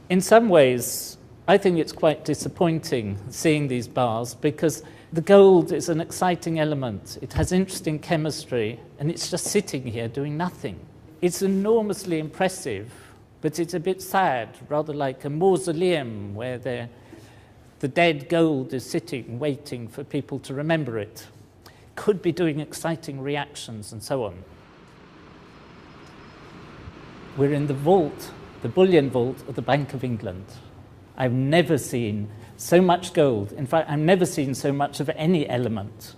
In some ways, I think it's quite disappointing seeing these bars because the gold is an exciting element. It has interesting chemistry, and it's just sitting here doing nothing. It's enormously impressive, but it's a bit sad, rather like a mausoleum where the dead gold is sitting, waiting for people to remember it. Could be doing exciting reactions and so on. We're in the vault, the bullion vault of the Bank of England. I've never seen so much gold. In fact, I've never seen so much of any element.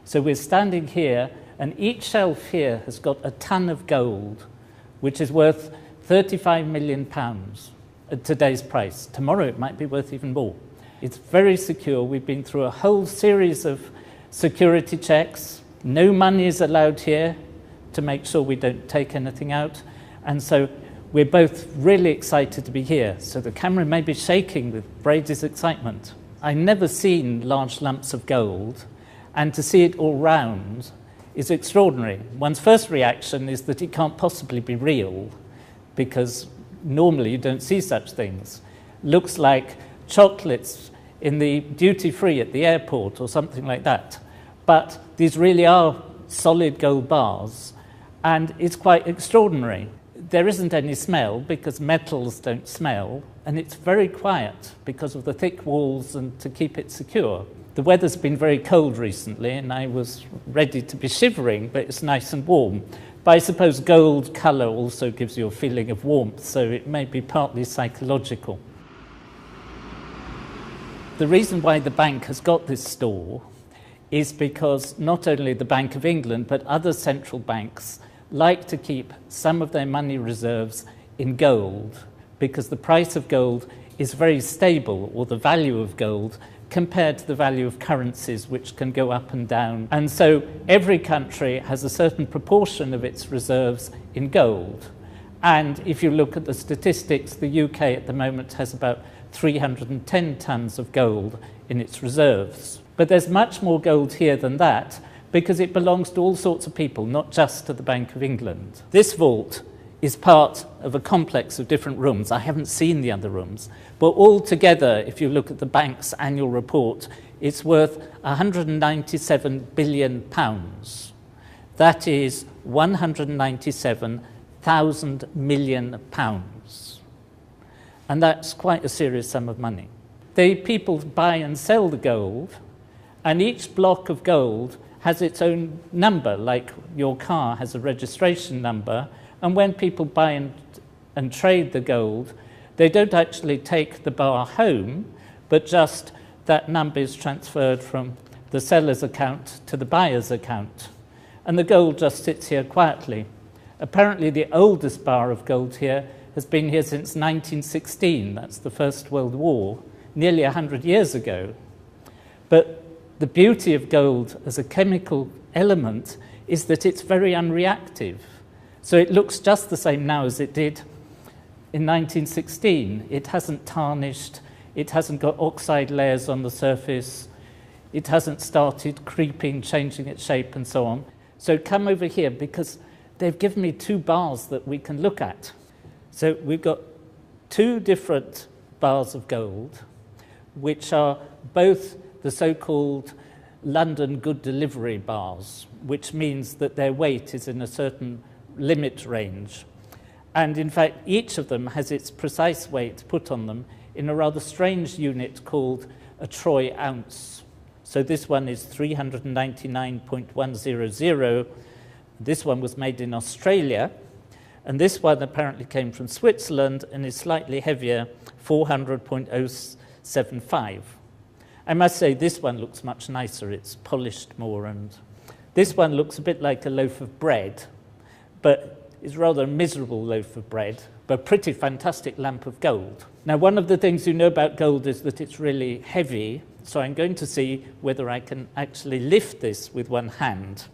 So we're standing here, and each shelf here has got a ton of gold, which is worth £35 million at today's price. Tomorrow it might be worth even more. It's very secure. We've been through a whole series of security checks. No money is allowed here to make sure we don't take anything out. And so we're both really excited to be here. So the camera may be shaking with Brady's excitement. I've never seen large lumps of gold, and to see it all round is extraordinary. One's first reaction is that it can't possibly be real, because normally you don't see such things. Looks like chocolates in the duty-free at the airport or something like that. But these really are solid gold bars, and it's quite extraordinary. There isn't any smell because metals don't smell, and it's very quiet because of the thick walls and to keep it secure. The weather's been very cold recently, and I was ready to be shivering, but it's nice and warm. But I suppose gold colour also gives you a feeling of warmth, so it may be partly psychological. The reason why the bank has got this store is because not only the Bank of England, but other central banks like to keep some of their money reserves in gold, because the price of gold is very stable, or the value of gold, compared to the value of currencies, which can go up and down. And so every country has a certain proportion of its reserves in gold. And if you look at the statistics, the UK at the moment has about 310 tons of gold in its reserves. But there's much more gold here than that, because it belongs to all sorts of people, not just to the Bank of England. This vault is part of a complex of different rooms. I haven't seen the other rooms, but all together, if you look at the bank's annual report, it's worth £197 billion. That is £197,000 million. And that's quite a serious sum of money. The people buy and sell the gold, and each block of gold has its own number, like your car has a registration number. And when people buy and trade the gold, they don't actually take the bar home, but just that number is transferred from the seller's account to the buyer's account. And the gold just sits here quietly. Apparently the oldest bar of gold here has been here since 1916. That's the First World War, nearly 100 years ago. But the beauty of gold as a chemical element is that it's very unreactive. So it looks just the same now as it did in 1916. It hasn't tarnished, it hasn't got oxide layers on the surface, it hasn't started creeping, changing its shape and so on. So come over here, because they've given me two bars that we can look at. So we've got two different bars of gold, which are both the so-called London Good Delivery bars, which means that their weight is in a certain limit range. And in fact, each of them has its precise weight put on them in a rather strange unit called a troy ounce. So this one is 399.100. This one was made in Australia, and this one apparently came from Switzerland and is slightly heavier, 400.075. I must say this one looks much nicer. It's polished more, and this one looks a bit like a loaf of bread, but it's rather a miserable loaf of bread, but a pretty fantastic lump of gold. Now, one of the things you know about gold is that it's really heavy, so I'm going to see whether I can actually lift this with one hand.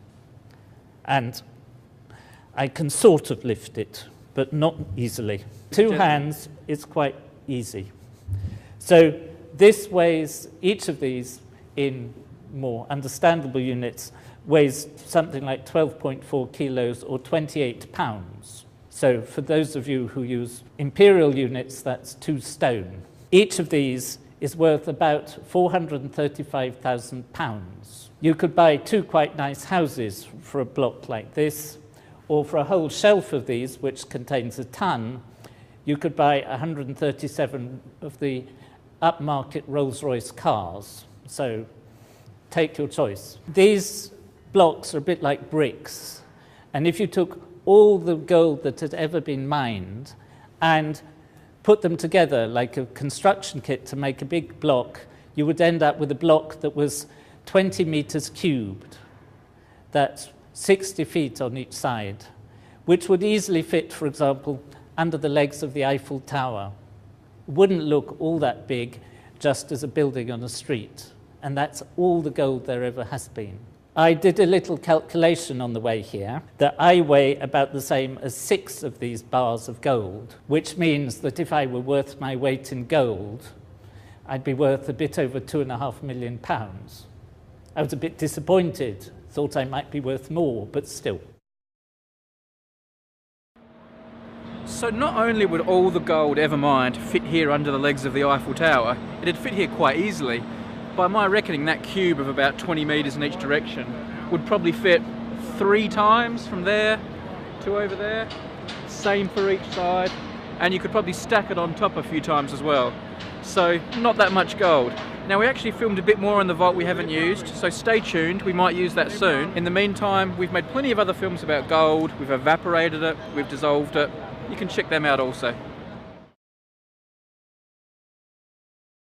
And I can sort of lift it, but not easily. Two hands is quite easy. So this weighs, each of these in more understandable units, weighs something like 12.4 kilos or 28 pounds. So for those of you who use imperial units, that's 2 stone. Each of these is worth about £435,000. You could buy 2 quite nice houses for a block like this, or for a whole shelf of these, which contains a ton, you could buy 137 of the upmarket Rolls-Royce cars. So take your choice. These blocks are a bit like bricks, and if you took all the gold that had ever been mined and put them together like a construction kit to make a big block, you would end up with a block that was 20 meters cubed. That's 60 feet on each side, which would easily fit, for example, under the legs of the Eiffel Tower. It wouldn't look all that big just as a building on a street, and that's all the gold there ever has been. I did a little calculation on the way here that I weigh about the same as 6 of these bars of gold, which means that if I were worth my weight in gold, I'd be worth a bit over £2.5 million. I was a bit disappointed, thought I might be worth more, but still. So not only would all the gold ever mined fit here under the legs of the Eiffel Tower, it'd fit here quite easily. By my reckoning, that cube of about 20 metres in each direction would probably fit 3 times from there to over there. Same for each side. And you could probably stack it on top a few times as well. So not that much gold. Now we actually filmed a bit more in the vault we haven't used, so stay tuned, we might use that soon. In the meantime, we've made plenty of other films about gold, we've evaporated it, we've dissolved it. You can check them out also.